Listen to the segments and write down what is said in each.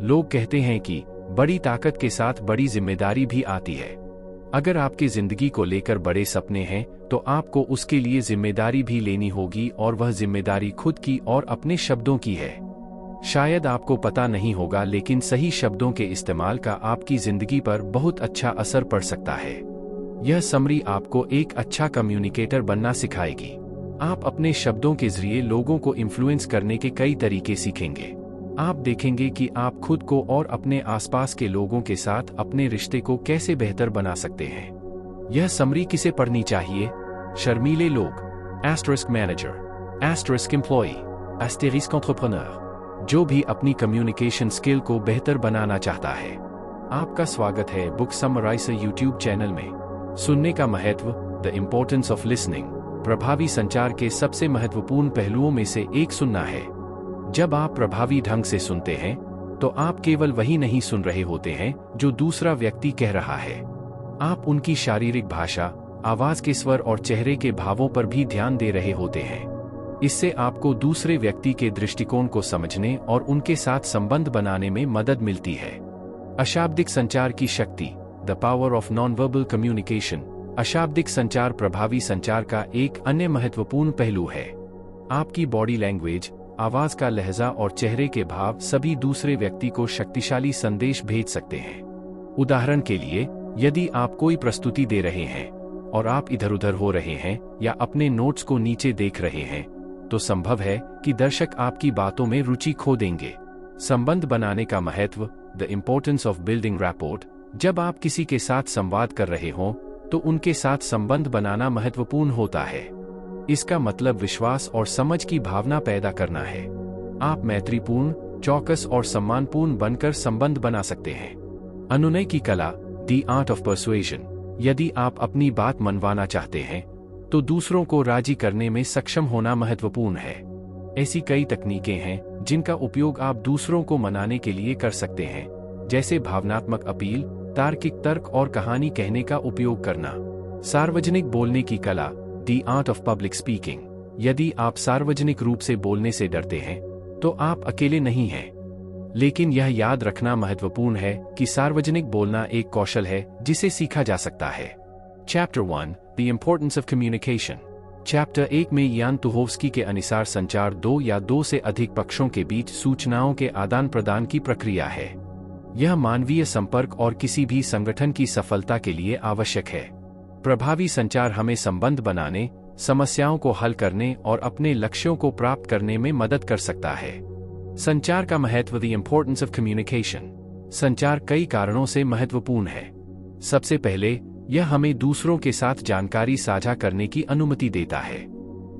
लोग कहते हैं कि बड़ी ताकत के साथ बड़ी जिम्मेदारी भी आती है। अगर आपकी जिंदगी को लेकर बड़े सपने हैं तो आपको उसके लिए जिम्मेदारी भी लेनी होगी, और वह जिम्मेदारी खुद की और अपने शब्दों की है। शायद आपको पता नहीं होगा, लेकिन सही शब्दों के इस्तेमाल का आपकी जिंदगी पर बहुत अच्छा असर पड़ सकता है। यह समरी आपको एक अच्छा कम्युनिकेटर बनना सिखाएगी। आप अपने शब्दों के जरिए लोगों को इन्फ्लुएंस करने के कई तरीके सीखेंगे। आप देखेंगे कि आप खुद को और अपने आसपास के लोगों के साथ अपने रिश्ते को कैसे बेहतर बना सकते हैं। यह समरी किसे पढ़नी चाहिए? शर्मीले लोग, asterisk manager, asterisk employee, asterisk entrepreneur, जो भी अपनी कम्युनिकेशन स्किल को बेहतर बनाना चाहता है। आपका स्वागत है बुक समराइजर यूट्यूब चैनल में। सुनने का महत्व, द इम्पोर्टेंस ऑफ लिसनिंग। प्रभावी संचार के सबसे महत्वपूर्ण पहलुओं में से एक सुनना है। जब आप प्रभावी ढंग से सुनते हैं तो आप केवल वही नहीं सुन रहे होते हैं जो दूसरा व्यक्ति कह रहा है। आप उनकी शारीरिक भाषा, आवाज के स्वर और चेहरे के भावों पर भी ध्यान दे रहे होते हैं। इससे आपको दूसरे व्यक्ति के दृष्टिकोण को समझने और उनके साथ संबंध बनाने में मदद मिलती है। अशाब्दिक संचार की शक्ति, the power of non verbal communication. अशाब्दिक संचार प्रभावी संचार का एक अन्य महत्वपूर्ण पहलू है। आपकी बॉडी लैंग्वेज, आवाज का लहजा और चेहरे के भाव सभी दूसरे व्यक्ति को शक्तिशाली संदेश भेज सकते हैं। उदाहरण के लिए, यदि आप कोई प्रस्तुति दे रहे हैं और आप इधर उधर हो रहे हैं या अपने नोट्स को नीचे देख रहे हैं, तो संभव है कि दर्शक आपकी बातों में रुचि खो देंगे। संबंध बनाने का महत्व, the importance of building rapport. जब आप किसी के साथ संवाद कर रहे हों तो उनके साथ संबंध बनाना महत्वपूर्ण होता है। इसका मतलब विश्वास और समझ की भावना पैदा करना है। आप मैत्रीपूर्ण, चौकस और सम्मानपूर्ण बनकर संबंध बना सकते हैं। अनुनय की कला, द आर्ट ऑफ परसुएशन। यदि आप अपनी बात मनवाना चाहते हैं तो दूसरों को राजी करने में सक्षम होना महत्वपूर्ण है। ऐसी कई तकनीकें हैं जिनका उपयोग आप दूसरों को मनाने के लिए कर सकते हैं, जैसे भावनात्मक अपील, तार्किक तर्क और कहानी कहने का उपयोग करना। सार्वजनिक बोलने की कला, the art of public speaking. यदि आप सार्वजनिक रूप से बोलने से डरते हैं तो आप अकेले नहीं हैं। लेकिन यह याद रखना महत्वपूर्ण है कि सार्वजनिक बोलना एक कौशल है जिसे सीखा जा सकता है। Chapter 1, the importance of communication. Chapter 1 में यान तुहोव्स्की के अनुसार संचार दो या दो से अधिक पक्षों के बीच सूचनाओं के आदान प्रदान की प्रक्रिया है। यह मानवीय संपर्क और किसी भी संगठन की सफलता के लिए आवश्यक है। प्रभावी संचार हमें संबंध बनाने, समस्याओं को हल करने और अपने लक्ष्यों को प्राप्त करने में मदद कर सकता है। संचार का महत्व, द इम्पोर्टेंस ऑफ कम्युनिकेशन। संचार कई कारणों से महत्वपूर्ण है। सबसे पहले, यह हमें दूसरों के साथ जानकारी साझा करने की अनुमति देता है।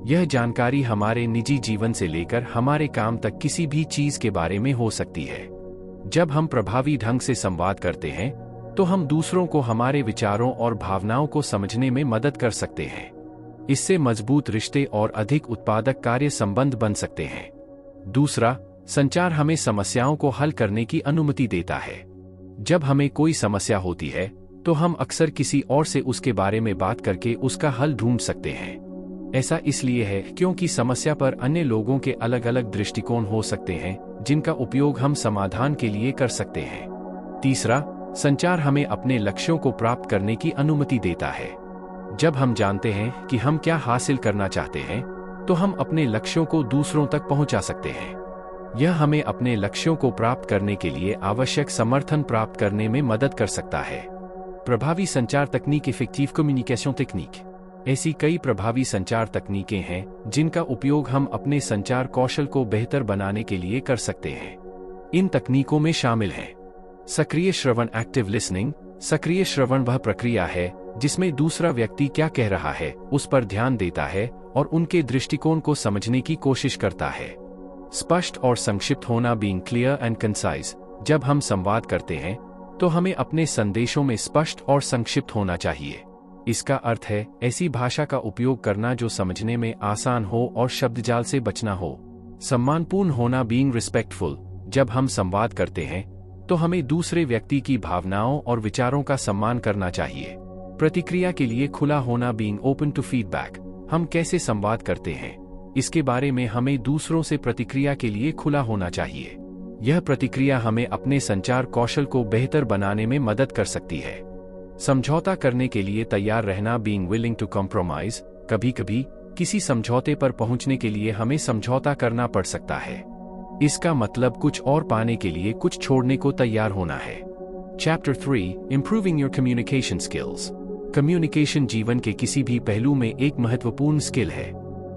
यह जानकारी हमारे निजी जीवन से लेकर हमारे काम तक किसी भी चीज के बारे में हो सकती है। जब हम प्रभावी ढंग से संवाद करते हैं तो हम दूसरों को हमारे विचारों और भावनाओं को समझने में मदद कर सकते हैं। इससे मजबूत रिश्ते और अधिक उत्पादक कार्य संबंध बन सकते हैं। दूसरा, संचार हमें समस्याओं को हल करने की अनुमति देता है। जब हमें कोई समस्या होती है तो हम अक्सर किसी और से उसके बारे में बात करके उसका हल ढूंढ सकते हैं। ऐसा इसलिए है क्योंकि समस्या पर अन्य लोगों के अलग अलग दृष्टिकोण हो सकते हैं जिनका उपयोग हम समाधान के लिए कर सकते हैं। तीसरा, संचार हमें अपने लक्ष्यों को प्राप्त करने की अनुमति देता है। जब हम जानते हैं कि हम क्या हासिल करना चाहते हैं तो हम अपने लक्ष्यों को दूसरों तक पहुंचा सकते हैं। यह हमें अपने लक्ष्यों को प्राप्त करने के लिए आवश्यक समर्थन प्राप्त करने में मदद कर सकता है। प्रभावी संचार तकनीक, इफेक्टिव कम्युनिकेशन टेक्निक। ऐसी कई प्रभावी संचार तकनीकें हैं जिनका उपयोग हम अपने संचार कौशल को बेहतर बनाने के लिए कर सकते हैं। इन तकनीकों में शामिल हैं सक्रिय श्रवण, एक्टिव लिसनिंग। सक्रिय श्रवण वह प्रक्रिया है जिसमें दूसरा व्यक्ति क्या कह रहा है उस पर ध्यान देता है और उनके दृष्टिकोण को समझने की कोशिश करता है। स्पष्ट और संक्षिप्त होना, बीइंग क्लियर एंड कंसाइज। जब हम संवाद करते हैं तो हमें अपने संदेशों में स्पष्ट और संक्षिप्त होना चाहिए। इसका अर्थ है ऐसी भाषा का उपयोग करना जो समझने में आसान हो और शब्दजाल से बचना हो। सम्मानपूर्ण होना, बीइंग रिस्पेक्टफुल। जब हम संवाद करते हैं तो हमें दूसरे व्यक्ति की भावनाओं और विचारों का सम्मान करना चाहिए। प्रतिक्रिया के लिए खुला होना, बीइंग ओपन टू फीडबैक। हम कैसे संवाद करते हैं इसके बारे में हमें दूसरों से प्रतिक्रिया के लिए खुला होना चाहिए। यह प्रतिक्रिया हमें अपने संचार कौशल को बेहतर बनाने में मदद कर सकती है। समझौता करने के लिए तैयार रहना, being willing to compromise। कभी कभी किसी समझौते पर पहुंचने के लिए हमें समझौता करना पड़ सकता है। इसका मतलब कुछ और पाने के लिए कुछ छोड़ने को तैयार होना है। Chapter 3 Improving your communication skills। Communication जीवन के किसी भी पहलू में एक महत्वपूर्ण स्किल है।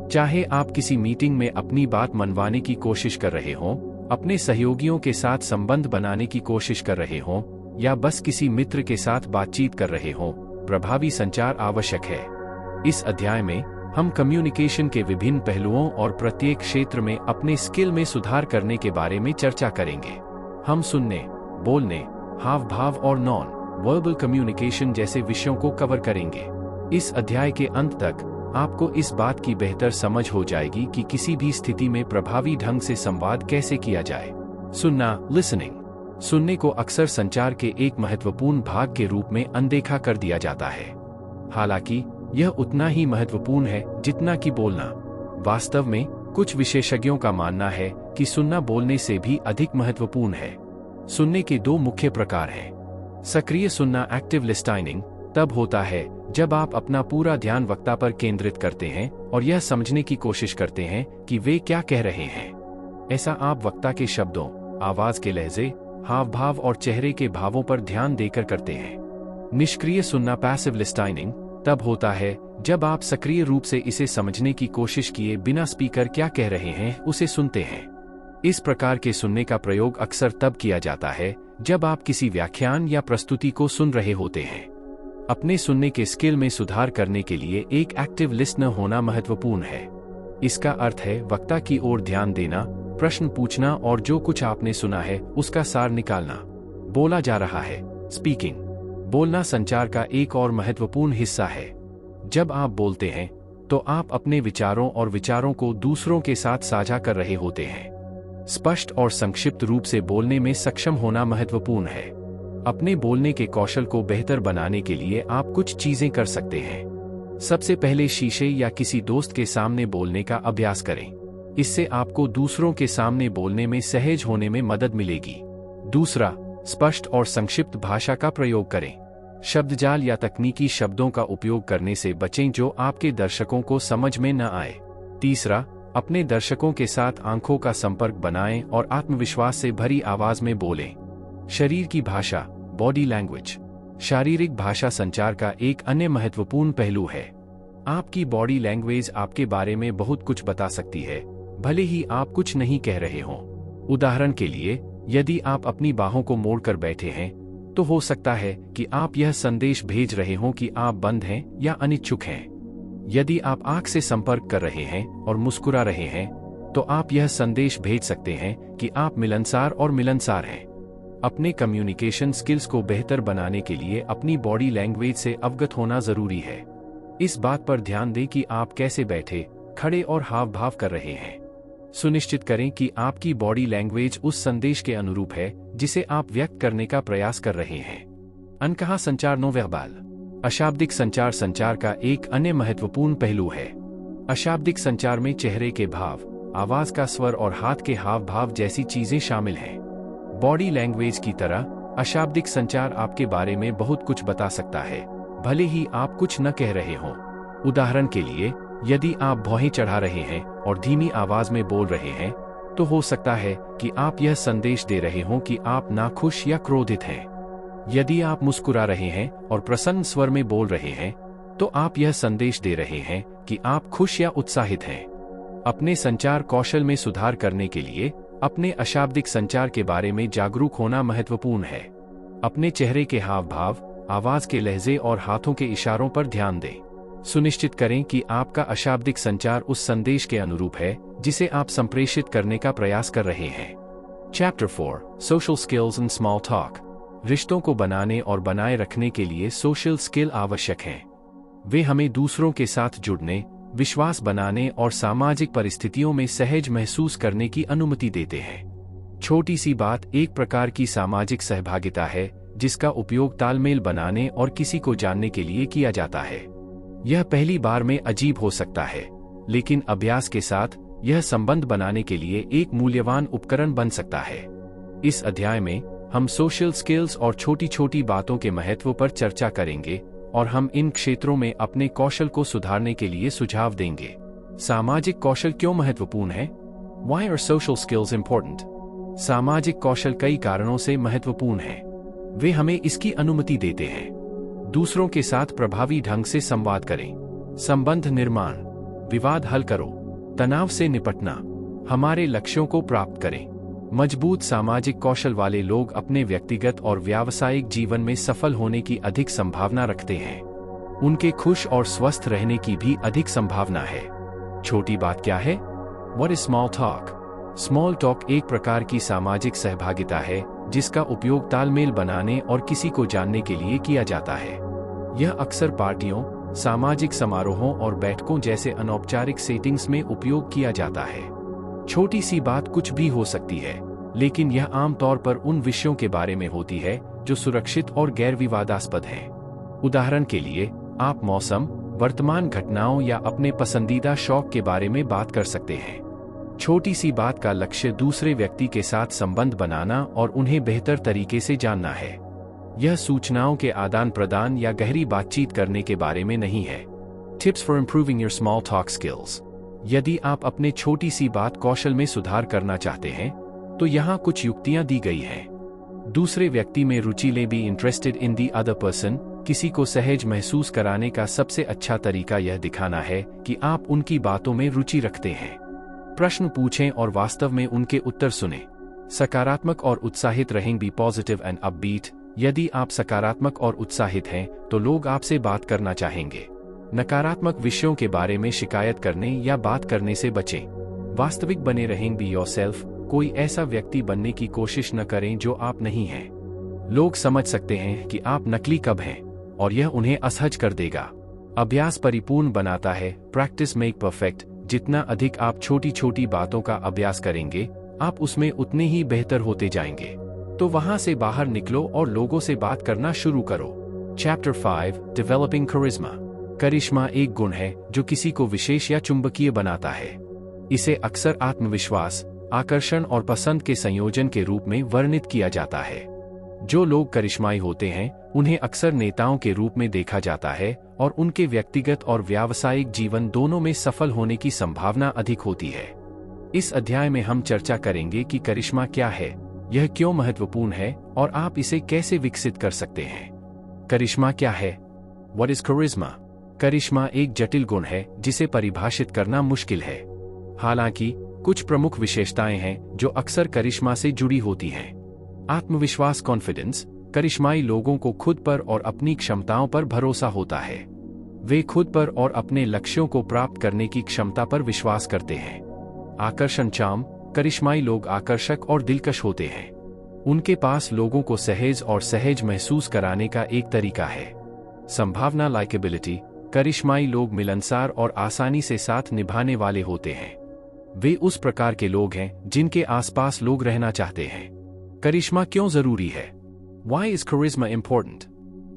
चाहे आप किसी मीटिंग में अपनी बात मनवाने की कोशिश कर रहे हों, अपने सहयोगियों के साथ संबंध बनाने की कोशिश कर रहे हों, या बस किसी मित्र के साथ बातचीत कर रहे हों, प्रभावी संचार आवश्यक है। इस अध्याय में हम कम्युनिकेशन के विभिन्न पहलुओं और प्रत्येक क्षेत्र में अपने स्किल में सुधार करने के बारे में चर्चा करेंगे। हम सुनने, बोलने, हाव भाव और नॉन वर्बल कम्युनिकेशन जैसे विषयों को कवर करेंगे। इस अध्याय के अंत तक आपको इस बात की बेहतर समझ हो जाएगी कि किसी भी स्थिति में प्रभावी ढंग से संवाद कैसे किया जाए। सुनना, लिसनिंग। सुनने को अक्सर संचार के एक महत्वपूर्ण भाग के रूप में अनदेखा कर दिया जाता है। हालांकि यह उतना ही महत्वपूर्ण है जितना कि बोलना। वास्तव में कुछ विशेषज्ञों का मानना है कि सुनना बोलने से भी अधिक महत्वपूर्ण है। सुनने के दो मुख्य प्रकार हैं। सक्रिय सुनना, एक्टिव लिसनिंग, तब होता है जब आप अपना पूरा ध्यान वक्ता पर केंद्रित करते हैं और यह समझने की कोशिश करते हैं कि वे क्या कह रहे हैं। ऐसा आप वक्ता के शब्दों, आवाज के लहजे, हाव भाव और चेहरे के भावों पर ध्यान देकर करते हैं। निष्क्रिय सुनना, पैसिव लिसनिंग, तब होता है जब आप सक्रिय रूप से इसे समझने की कोशिश किए बिना स्पीकर क्या कह रहे हैं उसे सुनते हैं। इस प्रकार के सुनने का प्रयोग अक्सर तब किया जाता है जब आप किसी व्याख्यान या प्रस्तुति को सुन रहे होते हैं। अपने सुनने के स्किल में सुधार करने के लिए एक एक्टिव लिसनर होना महत्वपूर्ण है। इसका अर्थ है वक्ता की ओर ध्यान देना, प्रश्न पूछना और जो कुछ आपने सुना है उसका सार निकालना। बोला जा रहा है, स्पीकिंग। बोलना संचार का एक और महत्वपूर्ण हिस्सा है। जब आप बोलते हैं तो आप अपने विचारों और विचारों को दूसरों के साथ साझा कर रहे होते हैं। स्पष्ट और संक्षिप्त रूप से बोलने में सक्षम होना महत्वपूर्ण है। अपने बोलने के कौशल को बेहतर बनाने के लिए आप कुछ चीजें कर सकते हैं। सबसे पहले शीशे या किसी दोस्त के सामने बोलने का अभ्यास करें। इससे आपको दूसरों के सामने बोलने में सहज होने में मदद मिलेगी। दूसरा, स्पष्ट और संक्षिप्त भाषा का प्रयोग करें। शब्दजाल या तकनीकी शब्दों का उपयोग करने से बचें जो आपके दर्शकों को समझ में न आए। तीसरा, अपने दर्शकों के साथ आंखों का संपर्क बनाएं और आत्मविश्वास से भरी आवाज में बोलें। शरीर की भाषा, बॉडी लैंग्वेज। शारीरिक भाषा संचार का एक अन्य महत्वपूर्ण पहलू है। आपकी बॉडी लैंग्वेज आपके बारे में बहुत कुछ बता सकती है, भले ही आप कुछ नहीं कह रहे हों। उदाहरण के लिए, यदि आप अपनी बाहों को मोड़कर बैठे हैं तो हो सकता है कि आप यह संदेश भेज रहे हों कि आप बंद हैं या अनिच्छुक हैं। यदि आप आंख से संपर्क कर रहे हैं और मुस्कुरा रहे हैं तो आप यह संदेश भेज सकते हैं कि आप मिलनसार और मिलनसार हैं। अपने कम्युनिकेशन स्किल्स को बेहतर बनाने के लिए अपनी बॉडी लैंग्वेज से अवगत होना जरूरी है। इस बात पर ध्यान दें कि आप कैसे बैठे, खड़े और हाव भाव कर रहे हैं। सुनिश्चित करें कि आपकी बॉडी लैंग्वेज उस संदेश के अनुरूप है जिसे आप व्यक्त करने का प्रयास कर रहे हैं। अनकहा संचार, नो वर्बल। अशाब्दिक संचार संचार का एक अन्य महत्वपूर्ण पहलू है। अशाब्दिक संचार में चेहरे के भाव, आवाज का स्वर और हाथ के हाव भाव जैसी चीजें शामिल हैं। बॉडी लैंग्वेज की तरह अशाब्दिक संचार आपके बारे में बहुत कुछ बता सकता है, भले ही आप कुछ न कह रहे हों। उदाहरण के लिए, यदि आप भौहें चढ़ा रहे हैं और धीमी आवाज में बोल रहे हैं तो हो सकता है कि आप यह संदेश दे रहे हों कि आप नाखुश या क्रोधित हैं। यदि आप मुस्कुरा रहे हैं और प्रसन्न स्वर में बोल रहे हैं तो आप यह संदेश दे रहे हैं कि आप खुश या उत्साहित हैं। अपने संचार कौशल में सुधार करने के लिए अपने अशाब्दिक संचार के बारे में जागरूक होना महत्वपूर्ण है। अपने चेहरे के हाव भाव, आवाज के लहजे और हाथों के इशारों पर ध्यान दें। सुनिश्चित करें कि आपका अशाब्दिक संचार उस संदेश के अनुरूप है जिसे आप संप्रेषित करने का प्रयास कर रहे हैं। Chapter 4 Social Skills and Small Talk। रिश्तों को बनाने और बनाए रखने के लिए सोशल स्किल आवश्यक हैं। वे हमें दूसरों के साथ जुड़ने, विश्वास बनाने और सामाजिक परिस्थितियों में सहज महसूस करने की अनुमति देते हैं। छोटी सी बात एक प्रकार की सामाजिक सहभागिता है जिसका उपयोग तालमेल बनाने और किसी को जानने के लिए किया जाता है। यह पहली बार में अजीब हो सकता है, लेकिन अभ्यास के साथ यह संबंध बनाने के लिए एक मूल्यवान उपकरण बन सकता है। इस अध्याय में हम सोशल स्किल्स और छोटी छोटी बातों के महत्व पर चर्चा करेंगे और हम इन क्षेत्रों में अपने कौशल को सुधारने के लिए सुझाव देंगे। सामाजिक कौशल क्यों महत्वपूर्ण है? Why are social skills important? सामाजिक कौशल कई कारणों से महत्वपूर्ण है। वे हमें इसकी अनुमति देते हैं। दूसरों के साथ प्रभावी ढंग से संवाद करें, संबंध निर्माण, विवाद हल करो, तनाव से निपटना, हमारे लक्ष्यों को प्राप्त करें। मजबूत सामाजिक कौशल वाले लोग अपने व्यक्तिगत और व्यावसायिक जीवन में सफल होने की अधिक संभावना रखते हैं। उनके खुश और स्वस्थ रहने की भी अधिक संभावना है। छोटी बात क्या है? What is small talk? Small talk एक प्रकार की सामाजिक सहभागिता है जिसका उपयोग तालमेल बनाने और किसी को जानने के लिए किया जाता है। यह अक्सर पार्टियों, सामाजिक समारोहों और बैठकों जैसे अनौपचारिक सेटिंग्स में उपयोग किया जाता है। छोटी सी बात कुछ भी हो सकती है, लेकिन यह आमतौर पर उन विषयों के बारे में होती है जो सुरक्षित और गैर विवादास्पद हैं। उदाहरण के लिए, आप मौसम, वर्तमान घटनाओं या अपने पसंदीदा शौक के बारे में बात कर सकते हैं। छोटी सी बात का लक्ष्य दूसरे व्यक्ति के साथ संबंध बनाना और उन्हें बेहतर तरीके से जानना है। यह सूचनाओं के आदान प्रदान या गहरी बातचीत करने के बारे में नहीं है। Tips for improving your small talk skills. यदि आप अपने छोटी सी बात कौशल में सुधार करना चाहते हैं, तो यहाँ कुछ युक्तियाँ दी गई हैं। दूसरे व्यक्ति में रुचि लें, be interested in the other person. किसी को सहज महसूस कराने का सबसे अच्छा तरीका यह दिखाना है कि आप उनकी बातों में रुचि रखते हैं। प्रश्न पूछें और वास्तव में उनके उत्तर सुनें। सकारात्मक और उत्साहित रहें, बी पॉजिटिव एंड अपबीट। यदि आप सकारात्मक और उत्साहित हैं, तो लोग आपसे बात करना चाहेंगे। नकारात्मक विषयों के बारे में शिकायत करने या बात करने से बचें। वास्तविक बने रहें, बी योरसेल्फ। कोई ऐसा व्यक्ति बनने की कोशिश न करें जो आप नहीं हैं। लोग समझ सकते हैं कि आप नकली कब हैं, और यह उन्हें असहज कर देगा। अभ्यास परिपूर्ण बनाता है, प्रैक्टिस मेक परफेक्ट। जितना अधिक आप छोटी छोटी बातों का अभ्यास करेंगे, आप उसमें उतने ही बेहतर होते जाएंगे। तो वहां से बाहर निकलो और लोगों से बात करना शुरू करो। चैप्टर 5, डेवलपिंग करिश्मा। करिश्मा एक गुण है जो किसी को विशेष या चुंबकीय बनाता है। इसे अक्सर आत्मविश्वास, आकर्षण और पसंद के संयोजन के रूप में वर्णित किया जाता है। जो लोग करिश्माई होते हैं, उन्हें अक्सर नेताओं के रूप में देखा जाता है और उनके व्यक्तिगत और व्यावसायिक जीवन दोनों में सफल होने की संभावना अधिक होती है। इस अध्याय में हम चर्चा करेंगे कि करिश्मा क्या है, यह क्यों महत्वपूर्ण है और आप इसे कैसे विकसित कर सकते हैं। करिश्मा क्या है? What is charisma? करिश्मा एक जटिल गुण है जिसे परिभाषित करना मुश्किल है। हालांकि कुछ प्रमुख विशेषताएं हैं जो अक्सर करिश्मा से जुड़ी होती हैं। आत्मविश्वास, कॉन्फिडेंस। करिश्माई लोगों को खुद पर और अपनी क्षमताओं पर भरोसा होता है। वे खुद पर और अपने लक्ष्यों को प्राप्त करने की क्षमता पर विश्वास करते हैं। आकर्षण, चार्म। करिश्माई लोग आकर्षक और दिलकश होते हैं। उनके पास लोगों को सहज महसूस कराने का एक तरीका है। संभावना, लाइकेबिलिटी। करिश्माई लोग मिलनसार और आसानी से साथ निभाने वाले होते हैं। वे उस प्रकार के लोग हैं जिनके आसपास लोग रहना चाहते हैं। करिश्मा क्यों जरूरी है? Why is charisma important?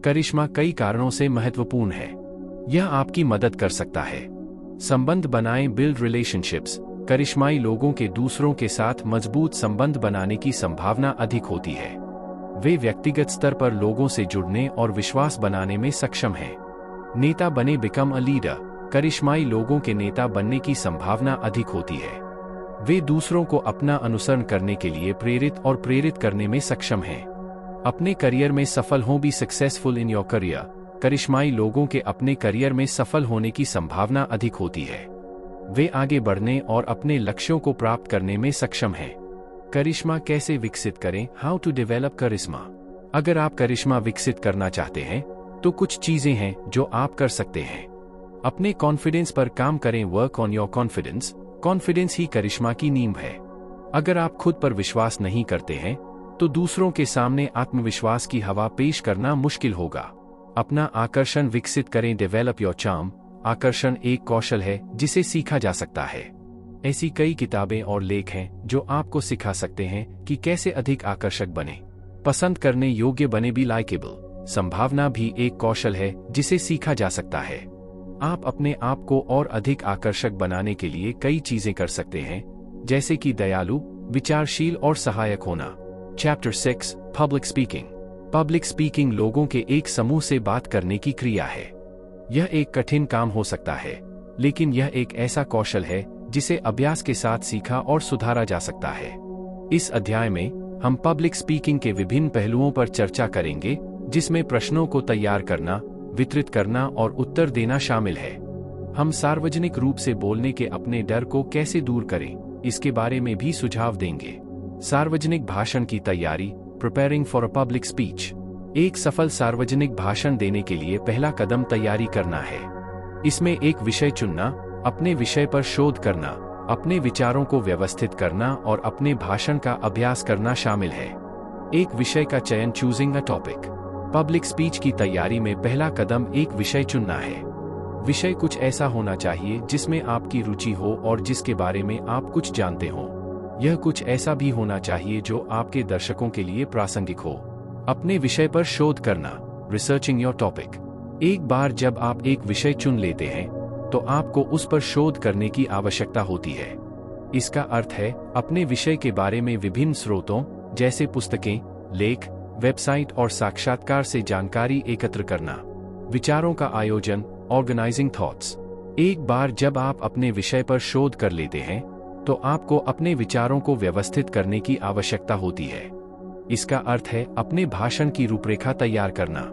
करिश्मा कई कारणों से महत्वपूर्ण है। यह आपकी मदद कर सकता है। संबंध बनाएं, बिल्ड रिलेशनशिप्स। करिश्माई लोगों के दूसरों के साथ मजबूत संबंध बनाने की संभावना अधिक होती है। वे व्यक्तिगत स्तर पर लोगों से जुड़ने और विश्वास बनाने में सक्षम हैं। नेता बने, बिकम अ लीडर। करिश्माई लोगों के नेता बनने की संभावना अधिक होती है। वे दूसरों को अपना अनुसरण करने के लिए प्रेरित करने में सक्षम हैं। अपने करियर में सफल हों, be successful in your career. करिश्माई लोगों के अपने करियर में सफल होने की संभावना अधिक होती है। वे आगे बढ़ने और अपने लक्ष्यों को प्राप्त करने में सक्षम हैं। करिश्मा कैसे विकसित करें? हाउ टू डेवलप करिश्मा। अगर आप करिश्मा विकसित करना चाहते हैं, तो कुछ चीजें हैं जो आप कर सकते हैं। अपने कॉन्फिडेंस पर काम करें, work on your confidence. Confidence ही करिश्मा की नींव है। अगर आप खुद पर विश्वास नहीं करते हैं, तो दूसरों के सामने आत्मविश्वास की हवा पेश करना मुश्किल होगा। अपना आकर्षण विकसित करें, डेवलप योर चार्म। आकर्षण एक कौशल है जिसे सीखा जा सकता है। ऐसी कई किताबें और लेख हैं जो आपको सिखा सकते हैं कि कैसे अधिक आकर्षक बने, पसंद करने योग्य बने, भी लाइकेबल। संभावना भी एक कौशल है जिसे सीखा जा सकता है। आप अपने आप को और अधिक आकर्षक बनाने के लिए कई चीजें कर सकते हैं, जैसे कि दयालु, विचारशील और सहायक होना। Chapter 6 public speaking. Public speaking लोगों के एक समूह से बात करने की क्रिया है। यह एक कठिन काम हो सकता है, लेकिन यह एक ऐसा कौशल है जिसे अभ्यास के साथ सीखा और सुधारा जा सकता है। इस अध्याय में हम पब्लिक स्पीकिंग के विभिन्न पहलुओं पर चर्चा करेंगे, जिसमें प्रश्नों को तैयार करना, वितरित करना और उत्तर देना शामिल है। हम सार्वजनिक रूप से बोलने के अपने डर को कैसे दूर करें, इसके बारे में भी सुझाव देंगे। सार्वजनिक भाषण की तैयारी, preparing for a public speech. एक सफल सार्वजनिक भाषण देने के लिए पहला कदम तैयारी करना है। इसमें एक विषय चुनना, अपने विषय पर शोध करना, अपने विचारों को व्यवस्थित करना और अपने भाषण का अभ्यास करना शामिल है। एक विषय का चयन, choosing a topic. Public speech की तैयारी में पहला कदम एक विषय चुनना है। विषय कुछ ऐसा होना चाहिए जिसमें आपकी रुचि हो और जिसके बारे में आप कुछ जानते हो। यह कुछ ऐसा भी होना चाहिए जो आपके दर्शकों के लिए प्रासंगिक हो। अपने विषय पर शोध करना, रिसर्चिंग योर टॉपिक। एक बार जब आप एक विषय चुन लेते हैं, तो आपको उस पर शोध करने की आवश्यकता होती है। इसका अर्थ है अपने विषय के बारे में विभिन्न स्रोतों, जैसे पुस्तकें, लेख, वेबसाइट और साक्षात्कार से जानकारी एकत्र करना। विचारों का आयोजन, ऑर्गेनाइजिंग थॉट्स। एक बार जब आप अपने विषय पर शोध कर लेते हैं, तो आपको अपने विचारों को व्यवस्थित करने की आवश्यकता होती है। इसका अर्थ है अपने भाषण की रूपरेखा तैयार करना।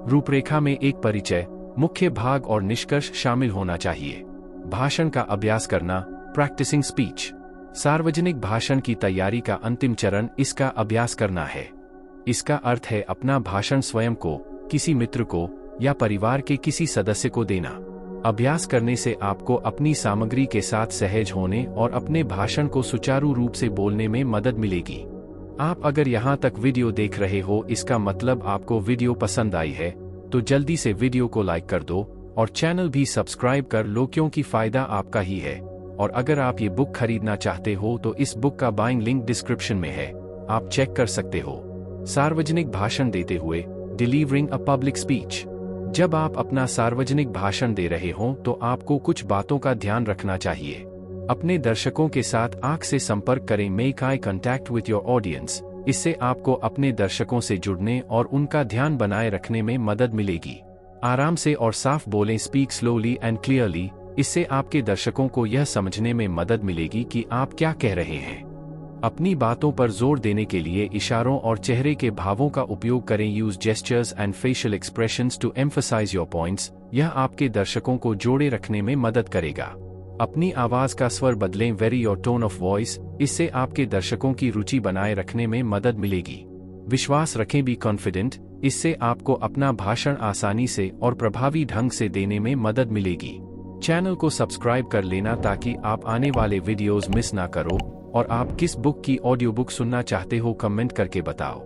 रूपरेखा में एक परिचय, मुख्य भाग और निष्कर्ष शामिल होना चाहिए। भाषण का अभ्यास करना, प्रैक्टिसिंग स्पीच। सार्वजनिक भाषण की तैयारी का अंतिम चरण इसका अभ्यास करना है। इसका अर्थ है अपना भाषण स्वयं को, किसी मित्र को या परिवार के किसी सदस्य को देना। अभ्यास करने से आपको अपनी सामग्री के साथ सहज होने और अपने भाषण को सुचारू रूप से बोलने में मदद मिलेगी। आप अगर यहाँ तक वीडियो देख रहे हो, इसका मतलब आपको वीडियो पसंद आई है, तो जल्दी से वीडियो को लाइक कर दो और चैनल भी सब्सक्राइब कर लो, क्योंकि फायदा आपका ही है। और अगर आप ये बुक खरीदना चाहते हो तो इस बुक का बाइंग लिंक डिस्क्रिप्शन में है, आप चेक कर सकते हो। सार्वजनिक भाषण देते हुए, डिलीवरिंग अ पब्लिक स्पीच। जब आप अपना सार्वजनिक भाषण दे रहे हो तो आपको कुछ बातों का ध्यान रखना चाहिए। अपने दर्शकों के साथ आंख से संपर्क करें, make eye contact with your audience. इससे आपको अपने दर्शकों से जुड़ने और उनका ध्यान बनाए रखने में मदद मिलेगी। आराम से और साफ बोलें, स्पीक स्लोली एंड क्लियरली। इससे आपके दर्शकों को यह समझने में मदद मिलेगी कि आप क्या कह रहे हैं। अपनी बातों पर जोर देने के लिए इशारों और चेहरे के भावों का उपयोग करें। Use gestures and facial expressions to emphasise your points. यह आपके दर्शकों को जोड़े रखने में मदद करेगा। अपनी आवाज का स्वर बदलें, very your tone of voice. इससे आपके दर्शकों की रुचि बनाए रखने में मदद मिलेगी। विश्वास रखें, बी कॉन्फिडेंट। इससे आपको अपना भाषण आसानी से और प्रभावी ढंग से देने में मदद मिलेगी। चैनल को सब्सक्राइब कर लेना ताकि आप आने वाले वीडियोस मिस ना करो। और आप किस बुक की ऑडियो बुक सुनना चाहते हो, कमेंट करके बताओ।